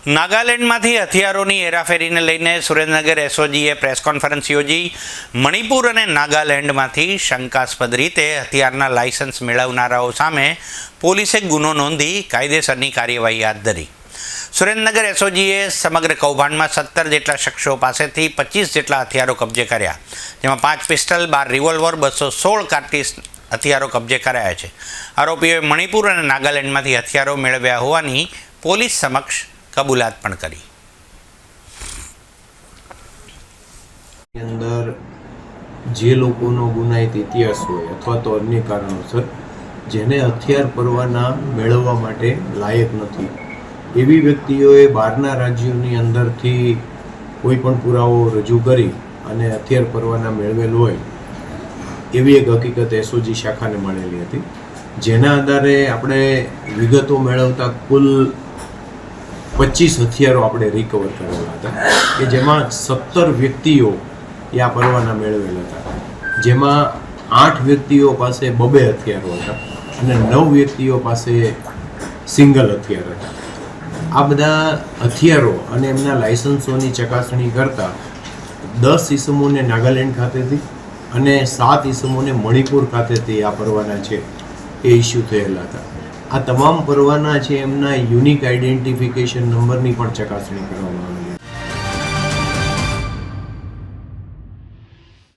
નાગાલેન્ડમાંથી હથિયારોની હેરાફેરીને લઈને Surendranagar એસઓજીએ press conference યોજી મણિપુર અને નાગાલેન્ડમાંથી શંકાસ્પદ રીતે હથિયારના લાયસન્સ મેળવનારાઓ સામે પોલીસે ગુનો નોંધી કાયદેસરની કાર્યવાહી હાથ ધરી. સુરેન્દ્રનગર એસઓજીએ સમગ્ર કૌભાંડમાં 17 જેટલા શખ્સો પાસેથી 25 જેટલા હથિયારો કબજે કર્યા, જેમાં 5 પિસ્ટલ, 12 રિવોલ્વર, 216 કાર્ટીસ હથિયારો કબજે કરાયા છે. આરોપીઓએ મણિપુર અને નાગાલેન્ડમાંથી હથિયારો મેળવ્યા હોવાની પોલીસ સમક્ષ કબૂલાત પણ કરી. અંદર જે લોકોનો ગુનાહિત ઇતિહાસ હોય અથવા તો અન્ય કારણોસર જેને હથિયાર પરવાના મેળવવા માટે લાયક નથી એવી વ્યક્તિઓએ બહારના રાજ્યોની અંદરથી કોઈ પણ પુરાવો રજૂ કરી અને હથિયાર પરવાના મેળવેલ હોય એવી એક હકીકત એસઓજી શાખાને મળેલી હતી, જેના આધારે આપણે વિગતો મેળવતા કુલ 25 હથિયારો આપણે રિકવર કરેલા હતા કે જેમાં 17 વ્યક્તિઓ આ પરવાના મેળવેલા હતા, જેમાં 8 વ્યક્તિઓ પાસે 2 હથિયારો હતા અને 9 વ્યક્તિઓ પાસે સિંગલ હથિયાર હતા. આ બધા હથિયારો અને એમના લાયસન્સોની ચકાસણી કરતા 10 ઈસમોને નાગાલેન્ડ ખાતેથી અને 7 ઈસમોને મણિપુર ખાતેથી આ પરવાના છે એ ઇસ્યુ થયેલા હતા. આ તમામ પરવાના છે એમના યુનિક આઈડેન્ટિફિકેશન નંબરની પણ ચકાસણી કરવામાં આવી.